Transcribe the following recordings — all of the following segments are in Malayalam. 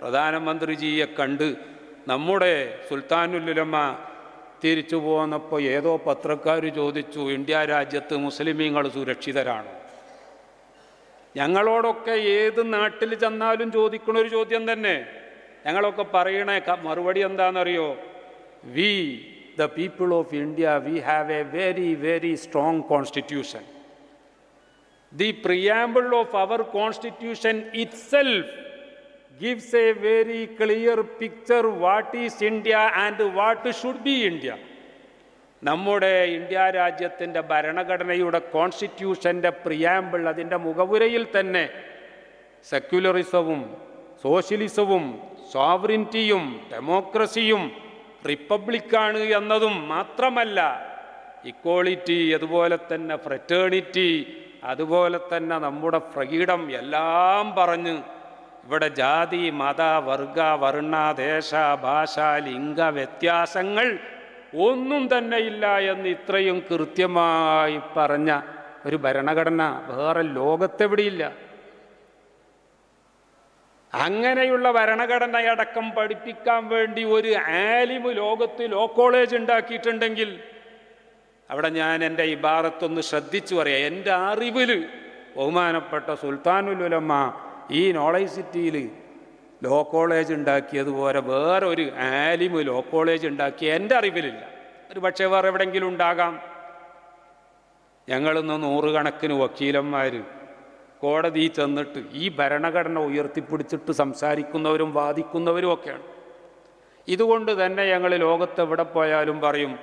പ്രധാനമന്ത്രിജിയെ കണ്ട് നമ്മുടെ സുൽത്താനുൽ ഉലമ തിരിച്ചു പോന്നപ്പോൾ ഏതോ പത്രക്കാർ ചോദിച്ചു, ഇന്ത്യ രാജ്യത്ത് മുസ്ലിമീങ്ങൾ സുരക്ഷിതരാണ്? ഞങ്ങളോടൊക്കെ ഏത് നാട്ടിൽ ചെന്നാലും ചോദിക്കണൊരു ചോദ്യം തന്നെ. ഞങ്ങളൊക്കെ പറയണ മറുപടി എന്താണെന്നറിയോ? We the people of India, we have a very very strong constitution. The preamble of our constitution itself gives a very clear picture what is India and what should be India. നമ്മുടെ ഇന്ത്യ രാജ്യത്തിൻ്റെ ഭരണഘടനയുടെ കോൺസ്റ്റിറ്റ്യൂഷൻ്റെ പ്രിയാമ്പിൾ, അതിൻ്റെ മുഖവുരയിൽ തന്നെ സെക്യുലറിസവും സോഷ്യലിസവും സോവറിൻറ്റിയും ഡെമോക്രസിയും റിപ്പബ്ലിക്കാണ് എന്നതും മാത്രമല്ല, ഇക്വാളിറ്റി, അതുപോലെ തന്നെ ഫ്രറ്റേണിറ്റി, അതുപോലെ തന്നെ നമ്മുടെ ഫ്രീഡം എല്ലാം പറഞ്ഞ് ഇവിടെ ജാതി മത വർഗ വർണ്ണ ദേശ ഭാഷ ലിംഗ വ്യത്യാസങ്ങൾ ഒന്നും തന്നെ ഇല്ല എന്ന് ഇത്രയും കൃത്യമായി പറഞ്ഞ ഒരു ഭരണഘടന വേറെ ലോകത്തെവിടെയില്ല. അങ്ങനെയുള്ള ഭരണഘടനയടക്കം പഠിപ്പിക്കാൻ വേണ്ടി ഒരു ആലിമ് ലോകത്ത് ലോ കോളേജ് ഉണ്ടാക്കിയിട്ടുണ്ടെങ്കിൽ അവിടെ ഞാൻ എൻ്റെ ഇബാറത്തൊന്ന് ശ്രദ്ധിച്ചു പറയാം. എൻ്റെ അറിവിൽ ബഹുമാനപ്പെട്ട സുൽത്താനുൽ ഉലമ ഈ നോളേജ് സിറ്റിയിൽ ലോ കോളേജ് ഉണ്ടാക്കിയതുപോലെ വേറൊരു ആലിമ് ലോ കോളേജ് ഉണ്ടാക്കിയ എൻ്റെ അറിവിലില്ല. ഒരു പക്ഷേ വേറെ എവിടെയെങ്കിലും ഉണ്ടാകാം. ഞങ്ങളിന്ന് നൂറുകണക്കിന് വക്കീലന്മാർ കോടതിയിൽ ചെന്നിട്ട് ഈ ഭരണഘടന ഉയർത്തിപ്പിടിച്ചിട്ട് സംസാരിക്കുന്നവരും വാദിക്കുന്നവരും ഒക്കെയാണ്. ഇതുകൊണ്ട് തന്നെ ഞങ്ങൾ ലോകത്തെവിടെ പോയാലും പറയും,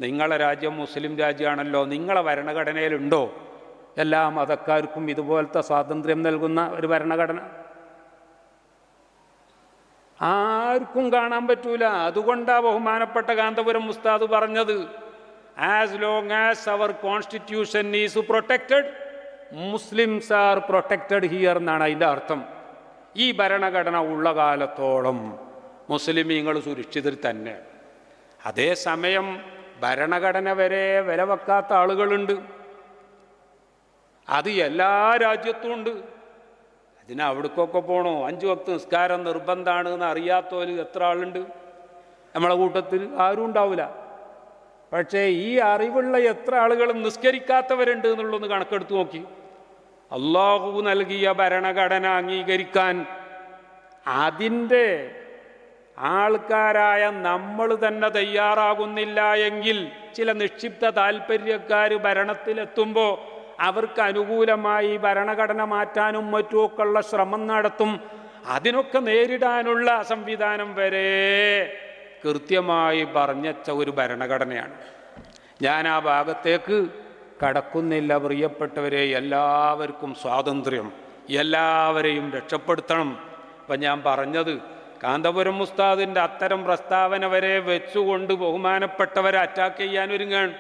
നിങ്ങളെ രാജ്യം മുസ്ലിം രാജ്യമാണല്ലോ, നിങ്ങളെ ഭരണഘടനയിലുണ്ടോ എല്ലാ മതക്കാർക്കും ഇതുപോലത്തെ സ്വാതന്ത്ര്യം നൽകുന്ന ഒരു ഭരണഘടന? ആർക്കും കാണാൻ പറ്റൂല. അതുകൊണ്ടാണ് ബഹുമാനപ്പെട്ട കാന്തപുരം ഉസ്താദ് പറഞ്ഞത്, as long as our constitution is protected, Muslims are protected here എന്നാണ് അതിൻ്റെ അർത്ഥം. ഈ ഭരണഘടന ഉള്ള കാലത്തോളം മുസ്ലിമീങ്ങൾ സുരക്ഷിതർ തന്നെ. അതേസമയം ഭരണഘടന വരെ വില വെക്കാത്ത ആളുകളുണ്ട്. അത് എല്ലാ രാജ്യത്തും ഉണ്ട്. അതിന് അവിടേക്കൊക്കെ പോകണോ? 5 വക്ത് നിസ്കാരം നിർബന്ധമാണ് എന്ന് അറിയാത്തവർ എത്ര ആളുണ്ട് നമ്മളെ കൂട്ടത്തിൽ? ആരും ഉണ്ടാവില്ല. പക്ഷേ ഈ അറിവുള്ള എത്ര ആളുകൾ നിസ്കരിക്കാത്തവരുണ്ട് എന്നുള്ളൊന്ന് കണക്കെടുത്ത് നോക്കി. അള്ളാഹു നൽകിയ ഭരണഘടന അംഗീകരിക്കാൻ അതിൻ്റെ ആൾക്കാരായ നമ്മൾ തന്നെ തയ്യാറാകുന്നില്ല എങ്കിൽ ചില നിക്ഷിപ്ത താല്പര്യക്കാർ ഭരണത്തിലെത്തുമ്പോൾ അവർക്ക് അനുകൂലമായി ഭരണഘടന മാറ്റാനും മറ്റുമൊക്കെയുള്ള ശ്രമം നടത്തും. അതിനൊക്കെ നേരിടാനുള്ള സംവിധാനം വരെ കൃത്യമായി പറഞ്ഞച്ച ഒരു ഭരണഘടനയാണ്. ഞാൻ ആ ഭാഗത്തേക്ക് കടക്കുന്നില്ല. പ്രിയപ്പെട്ടവരെ, എല്ലാവർക്കും സ്വാതന്ത്ര്യം, എല്ലാവരെയും രക്ഷപ്പെടുത്തണം. അപ്പം ഞാൻ പറഞ്ഞത് കാന്തപുരം ഉസ്താദിൻ്റെ അത്തരം പ്രസ്താവന വരെ വെച്ചുകൊണ്ട് ബഹുമാനപ്പെട്ടവരെ അറ്റാക്ക് ചെയ്യാനൊരുങ്ങാണ്.